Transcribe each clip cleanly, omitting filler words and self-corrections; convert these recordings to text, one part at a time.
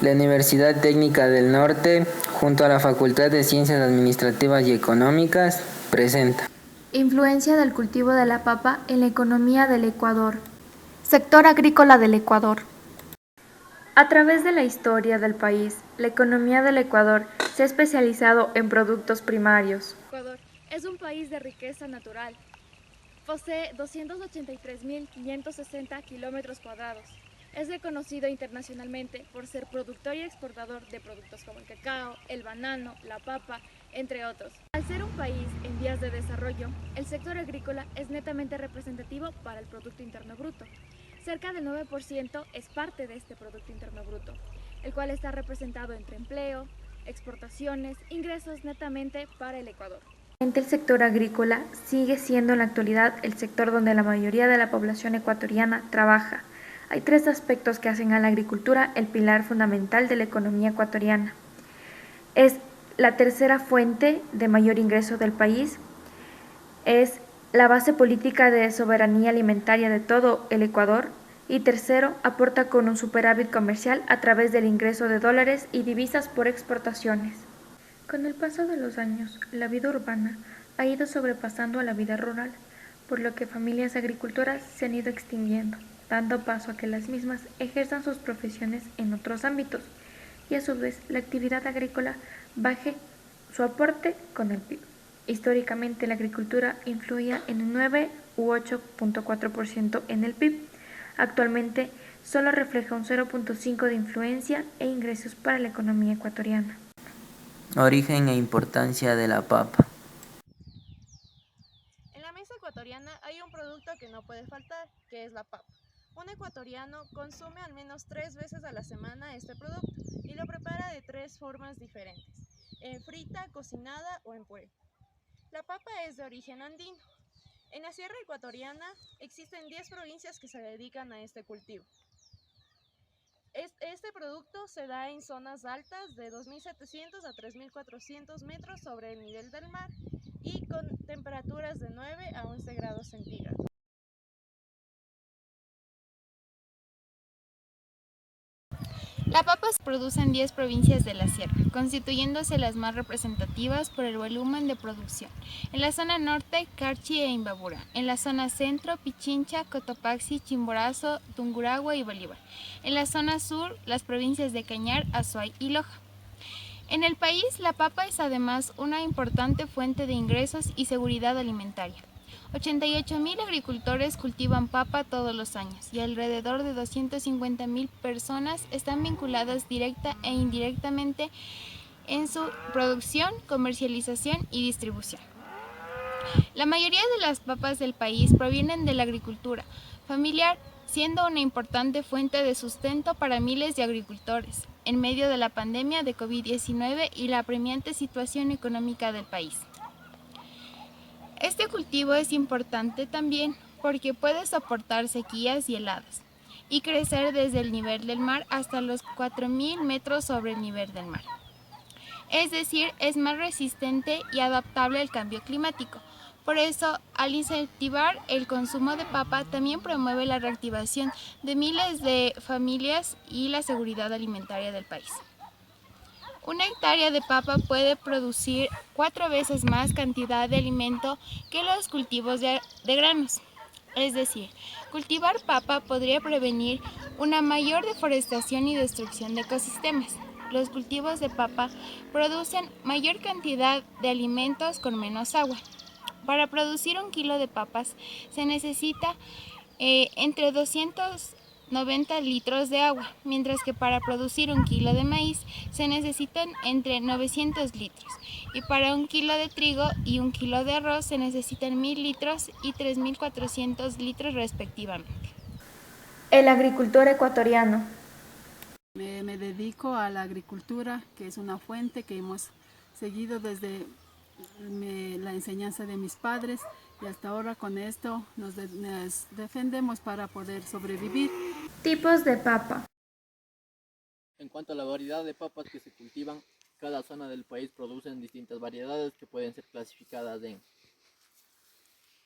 La Universidad Técnica del Norte, junto a la Facultad de Ciencias Administrativas y Económicas, presenta. Influencia del cultivo de la papa en la economía del Ecuador. Sector agrícola del Ecuador. A través de la historia del país, la economía del Ecuador se ha especializado en productos primarios. Ecuador es un país de riqueza natural. Posee 283.560 kilómetros cuadrados. Es reconocido internacionalmente por ser productor y exportador de productos como el cacao, el banano, la papa, entre otros. Al ser un país en vías de desarrollo, el sector agrícola es netamente representativo para el Producto Interno Bruto. Cerca del 9% es parte de este Producto Interno Bruto, el cual está representado entre empleo, exportaciones, ingresos netamente para el Ecuador. El sector agrícola sigue siendo en la actualidad el sector donde la mayoría de la población ecuatoriana trabaja. Hay tres aspectos que hacen a la agricultura el pilar fundamental de la economía ecuatoriana. Es la tercera fuente de mayor ingreso del país, es la base política de soberanía alimentaria de todo el Ecuador y tercero, aporta con un superávit comercial a través del ingreso de dólares y divisas por exportaciones. Con el paso de los años, la vida urbana ha ido sobrepasando a la vida rural, por lo que familias agricultoras se han ido extinguiendo, dando paso a que las mismas ejerzan sus profesiones en otros ámbitos y a su vez la actividad agrícola baje su aporte con el PIB. Históricamente la agricultura influía en un 9 u 8.4% en el PIB. Actualmente solo refleja un 0.5% de influencia e ingresos para la economía ecuatoriana. Origen e importancia de la papa. En la mesa ecuatoriana hay un producto que no puede faltar, que es la papa. Un ecuatoriano consume al menos 3 veces a la semana este producto y lo prepara de 3 formas diferentes, frita, cocinada o en puré. La papa es de origen andino. En la sierra ecuatoriana existen 10 provincias que se dedican a este cultivo. Este producto se da en zonas altas de 2.700 a 3.400 metros sobre el nivel del mar y con temperaturas de 9 a 11 grados centígrados. La papa se produce en 10 provincias de la sierra, constituyéndose las más representativas por el volumen de producción. En la zona norte, Carchi e Imbabura. En la zona centro, Pichincha, Cotopaxi, Chimborazo, Tungurahua y Bolívar. En la zona sur, las provincias de Cañar, Azuay y Loja. En el país, la papa es además una importante fuente de ingresos y seguridad alimentaria. 88.000 agricultores cultivan papa todos los años y alrededor de 250.000 personas están vinculadas directa e indirectamente en su producción, comercialización y distribución. La mayoría de las papas del país provienen de la agricultura familiar, siendo una importante fuente de sustento para miles de agricultores en medio de la pandemia de COVID-19 y la apremiante situación económica del país. Este cultivo es importante también porque puede soportar sequías y heladas y crecer desde el nivel del mar hasta los 4.000 metros sobre el nivel del mar. Es decir, es más resistente y adaptable al cambio climático. Por eso, al incentivar el consumo de papa, también promueve la reactivación de miles de familias y la seguridad alimentaria del país. Una hectárea de papa puede producir 4 veces más cantidad de alimento que los cultivos de granos. Es decir, cultivar papa podría prevenir una mayor deforestación y destrucción de ecosistemas. Los cultivos de papa producen mayor cantidad de alimentos con menos agua. Para producir 1 kilo de papas se necesita entre 290 litros de agua, mientras que para producir 1 kilo de maíz se necesitan entre 900 litros y para 1 kilo de trigo y 1 kilo de arroz se necesitan 1.000 litros y 3.400 litros respectivamente. El agricultor ecuatoriano. Me dedico a la agricultura, que es una fuente que hemos seguido desde la enseñanza de mis padres y hasta ahora con esto nos defendemos para poder sobrevivir. Tipos de papa. En cuanto a la variedad de papas que se cultivan, cada zona del país produce distintas variedades que pueden ser clasificadas en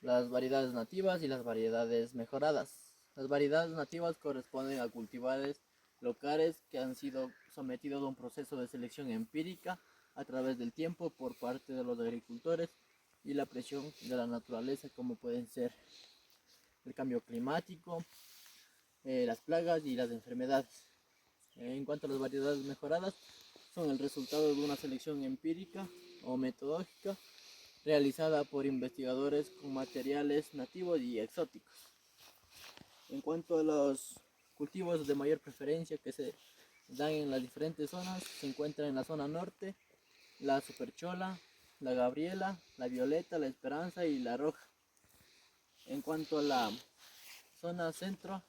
las variedades nativas y las variedades mejoradas. Las variedades nativas corresponden a cultivares locales que han sido sometidos a un proceso de selección empírica a través del tiempo por parte de los agricultores y la presión de la naturaleza, como pueden ser el cambio climático, las plagas y las enfermedades. En cuanto a las variedades mejoradas, son el resultado de una selección empírica o metodológica realizada por investigadores con materiales nativos y exóticos. En cuanto a los cultivos de mayor preferencia que se dan en las diferentes zonas, se encuentran en la zona norte la superchola, la gabriela, la violeta, la esperanza y la roja. En cuanto a la zona centro,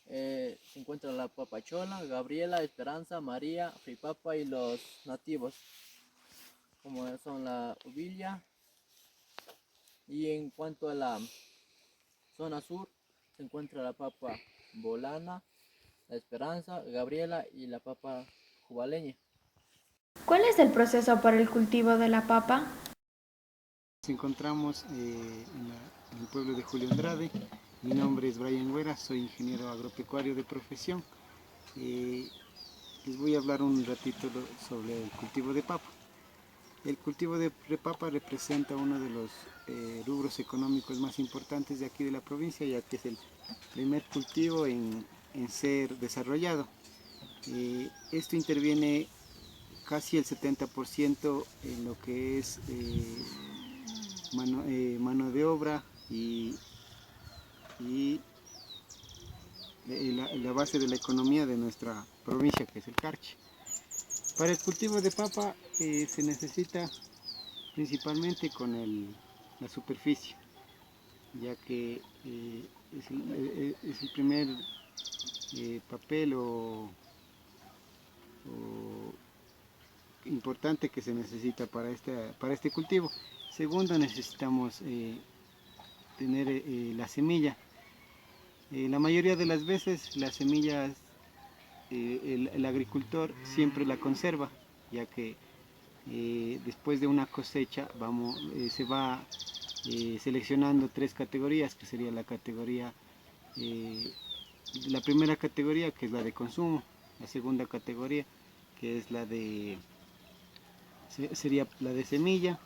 se encuentra la papachola, gabriela, esperanza, maría, fripapa y los nativos, como son la uvilla. Y en cuanto a la zona sur, se encuentra la papa bolana, la esperanza, gabriela y la papa jubaleña. ¿Cuál es el proceso para el cultivo de la papa? Nos encontramos en el pueblo de Julio Andrade. Mi nombre es Brian Güera, soy ingeniero agropecuario de profesión. Les voy a hablar un ratito sobre el cultivo de papa. El cultivo de papa representa uno de los rubros económicos más importantes de aquí de la provincia, ya que es el primer cultivo en ser desarrollado. Esto interviene casi el 70% en lo que es mano de obra y la base de la economía de nuestra provincia, que es el Carchi. Para el cultivo de papa se necesita principalmente con la superficie, ya que es el primer papel o importante que se necesita para este cultivo. Segundo, necesitamos tener la semilla. La mayoría de las veces las semillas el agricultor siempre la conserva, ya que después de una cosecha se va seleccionando 3 categorías, que sería la primera categoría, que es la de consumo, la segunda categoría, que es sería la de semilla,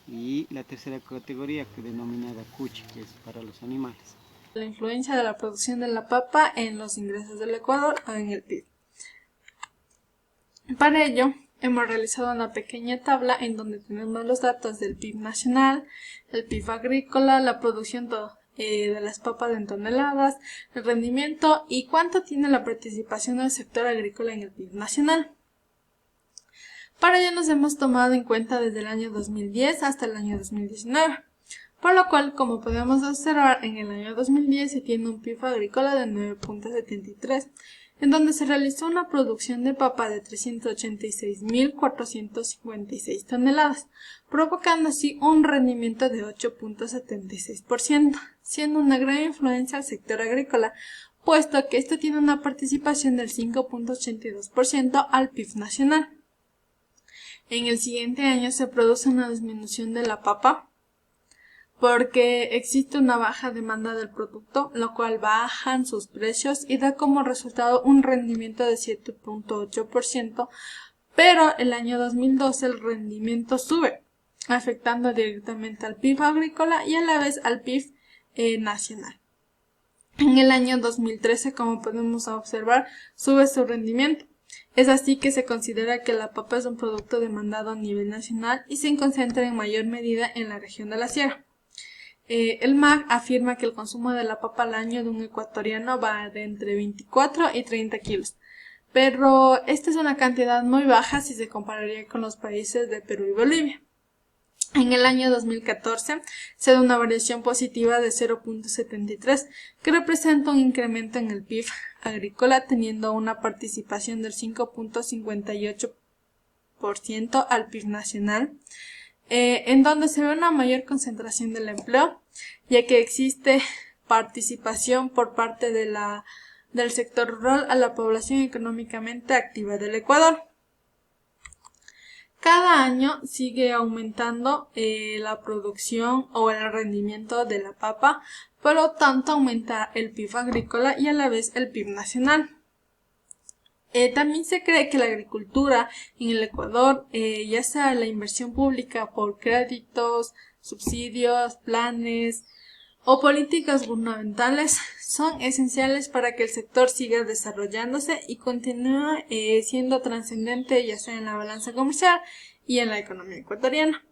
y la tercera categoría, que es denominada cuchi, que es para los animales. La influencia de la producción de la papa en los ingresos del Ecuador o en el PIB. Para ello, hemos realizado una pequeña tabla en donde tenemos los datos del PIB nacional, el PIB agrícola, la producción de las papas en toneladas, el rendimiento y cuánto tiene la participación del sector agrícola en el PIB nacional. Para ello nos hemos tomado en cuenta desde el año 2010 hasta el año 2019. Por lo cual, como podemos observar, en el año 2010 se tiene un PIB agrícola de 9.73, en donde se realizó una producción de papa de 386.456 toneladas, provocando así un rendimiento de 8.76%, siendo una gran influencia al sector agrícola, puesto que este tiene una participación del 5.82% al PIB nacional. En el siguiente año se produce una disminución de la papa, porque existe una baja demanda del producto, lo cual bajan sus precios y da como resultado un rendimiento de 7.8%, pero el año 2012 el rendimiento sube, afectando directamente al PIB agrícola y a la vez al PIB nacional. En el año 2013, como podemos observar, sube su rendimiento. Es así que se considera que la papa es un producto demandado a nivel nacional y se concentra en mayor medida en la región de la sierra. El MAG afirma que el consumo de la papa al año de un ecuatoriano va de entre 24 y 30 kilos, pero esta es una cantidad muy baja si se compararía con los países de Perú y Bolivia. En el año 2014 se da una variación positiva de 0.73, que representa un incremento en el PIB agrícola, teniendo una participación del 5.58% al PIB nacional, en donde se ve una mayor concentración del empleo, ya que existe participación por parte del sector rural a la población económicamente activa del Ecuador. Cada año sigue aumentando la producción o el rendimiento de la papa, por lo tanto aumenta el PIB agrícola y a la vez el PIB nacional. También se cree que la agricultura en el Ecuador, ya sea la inversión pública por créditos, subsidios, planes o políticas gubernamentales, son esenciales para que el sector siga desarrollándose y continúe siendo trascendente, ya sea en la balanza comercial y en la economía ecuatoriana.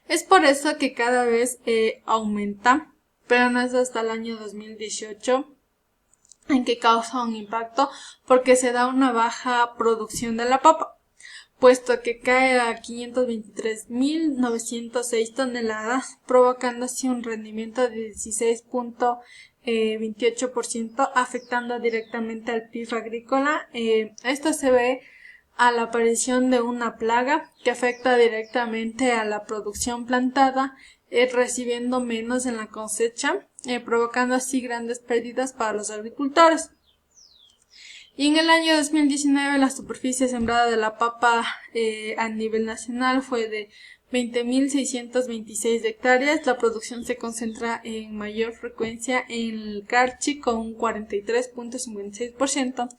Es por eso que cada vez aumenta, pero no es hasta el año 2018 en que causa un impacto porque se da una baja producción de la papa, puesto que cae a 523.906 toneladas, provocando así un rendimiento de 16.28%, afectando directamente al PIB agrícola. Esto se ve a la aparición de una plaga que afecta directamente a la producción plantada, recibiendo menos en la cosecha, provocando así grandes pérdidas para los agricultores. Y en el año 2019 la superficie sembrada de la papa a nivel nacional fue de 20.626 hectáreas. La producción se concentra en mayor frecuencia en el Carchi con un 43.56%,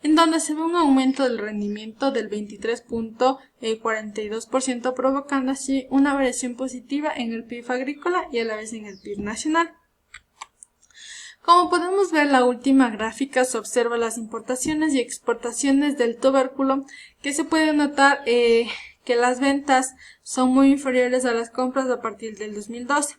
en donde se ve un aumento del rendimiento del 23.42%, provocando así una variación positiva en el PIB agrícola y a la vez en el PIB nacional. Como podemos ver en la última gráfica, se observa las importaciones y exportaciones del tubérculo, que se puede notar que las ventas son muy inferiores a las compras a partir del 2012.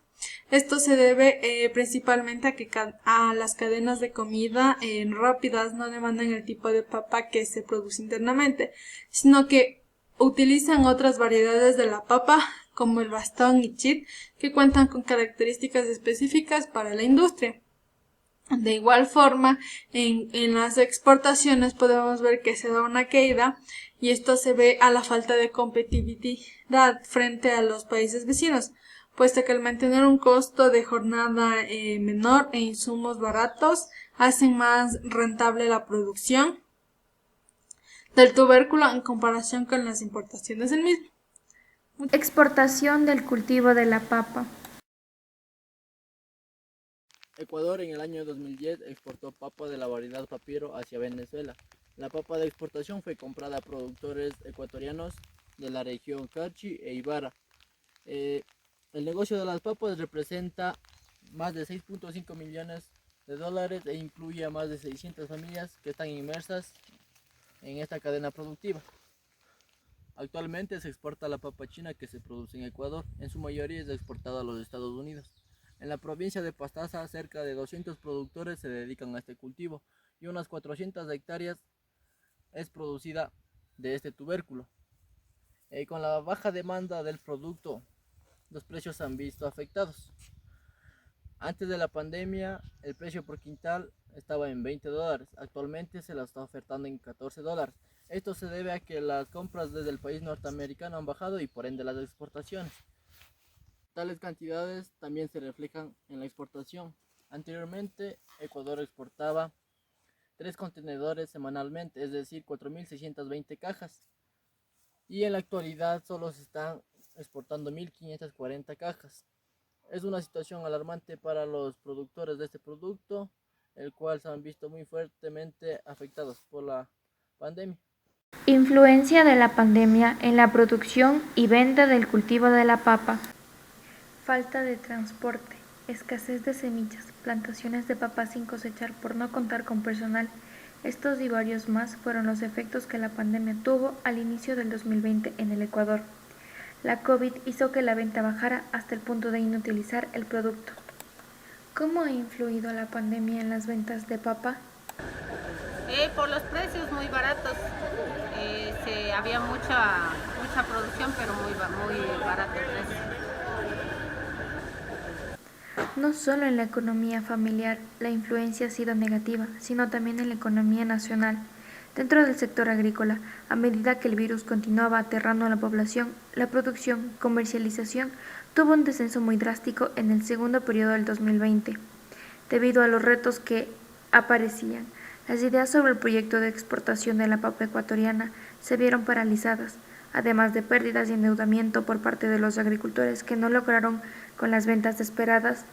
Esto se debe principalmente a que a las cadenas de comida rápidas no demandan el tipo de papa que se produce internamente, sino que utilizan otras variedades de la papa, como el bastón y chit, que cuentan con características específicas para la industria. De igual forma, en las exportaciones podemos ver que se da una caída, y esto se ve a la falta de competitividad frente a los países vecinos, puesto que al mantener un costo de jornada menor e insumos baratos, hacen más rentable la producción del tubérculo en comparación con las importaciones del mismo. Exportación del cultivo de la papa. Ecuador en el año 2010 exportó papa de la variedad papiro hacia Venezuela. La papa de exportación fue comprada a productores ecuatorianos de la región Carchi e Ibarra. El negocio de las papas representa más de 6.5 millones de dólares e incluye a más de 600 familias que están inmersas en esta cadena productiva. Actualmente se exporta la papa china que se produce en Ecuador, en su mayoría es exportada a los Estados Unidos. En la provincia de Pastaza, cerca de 200 productores se dedican a este cultivo y unas 400 hectáreas es producida de este tubérculo. Con la baja demanda del producto, los precios se han visto afectados. Antes de la pandemia, el precio por quintal estaba en $20. Actualmente se la está ofertando en $14. Esto se debe a que las compras desde el país norteamericano han bajado y por ende las exportaciones. Tales cantidades también se reflejan en la exportación. Anteriormente, Ecuador exportaba 3 contenedores semanalmente, es decir, 4.620 cajas. Y en la actualidad solo se están exportando 1.540 cajas. Es una situación alarmante para los productores de este producto, el cual se han visto muy fuertemente afectados por la pandemia. Influencia de la pandemia en la producción y venta del cultivo de la papa. Falta de transporte, escasez de semillas, plantaciones de papa sin cosechar por no contar con personal. Estos y varios más fueron los efectos que la pandemia tuvo al inicio del 2020 en el Ecuador. La COVID hizo que la venta bajara hasta el punto de inutilizar el producto. ¿Cómo ha influido la pandemia en las ventas de papa? Por los precios muy baratos. Había mucha producción, pero muy barato el precio. No solo en la economía familiar la influencia ha sido negativa, sino también en la economía nacional. Dentro del sector agrícola, a medida que el virus continuaba aterrando a la población, la producción, comercialización tuvo un descenso muy drástico en el segundo periodo del 2020. Debido a los retos que aparecían, las ideas sobre el proyecto de exportación de la papa ecuatoriana se vieron paralizadas, además de pérdidas y endeudamiento por parte de los agricultores que no lograron con las ventas esperadas.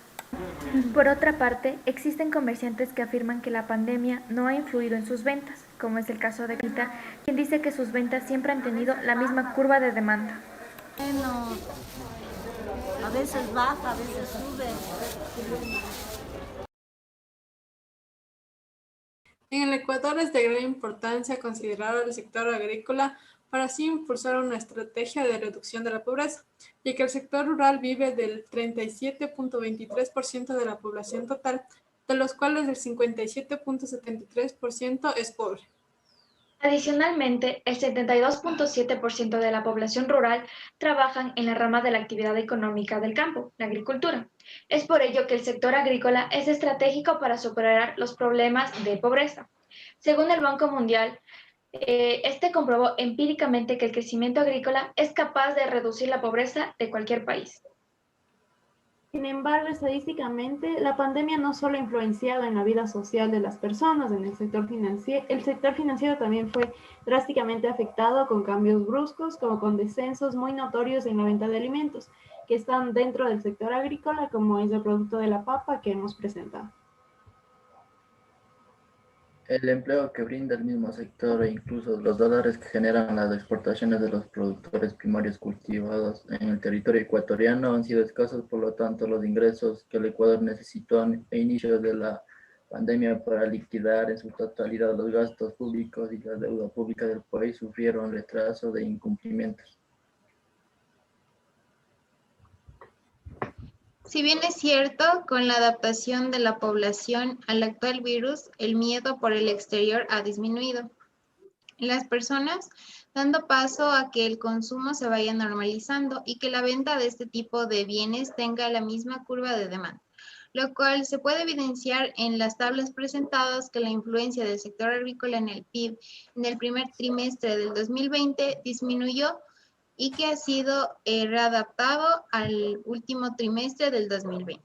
Por otra parte, existen comerciantes que afirman que la pandemia no ha influido en sus ventas, como es el caso de Rita, quien dice que sus ventas siempre han tenido la misma curva de demanda. Bueno, a veces baja, a veces sube. En el Ecuador es de gran importancia considerar al sector agrícola para así impulsar una estrategia de reducción de la pobreza, ya que el sector rural vive del 37.23% de la población total, de los cuales el 57.73% es pobre. Adicionalmente, el 72.7% de la población rural trabajan en la rama de la actividad económica del campo, la agricultura. Es por ello que el sector agrícola es estratégico para superar los problemas de pobreza. Según el Banco Mundial, este comprobó empíricamente que el crecimiento agrícola es capaz de reducir la pobreza de cualquier país. Sin embargo, estadísticamente, la pandemia no solo ha influenciado en la vida social de las personas, en el sector financiero también fue drásticamente afectado con cambios bruscos, como con descensos muy notorios en la venta de alimentos, que están dentro del sector agrícola, como es el producto de la papa que hemos presentado. El empleo que brinda el mismo sector e incluso los dólares que generan las exportaciones de los productores primarios cultivados en el territorio ecuatoriano han sido escasos, por lo tanto los ingresos que el Ecuador necesitó a inicios de la pandemia para liquidar en su totalidad los gastos públicos y la deuda pública del país sufrieron retraso de incumplimientos. Si bien es cierto, con la adaptación de la población al actual virus, el miedo por el exterior ha disminuido. Las personas dando paso a que el consumo se vaya normalizando y que la venta de este tipo de bienes tenga la misma curva de demanda, lo cual se puede evidenciar en las tablas presentadas que la influencia del sector agrícola en el PIB en el primer trimestre del 2020 disminuyó y que ha sido readaptado al último trimestre del 2020.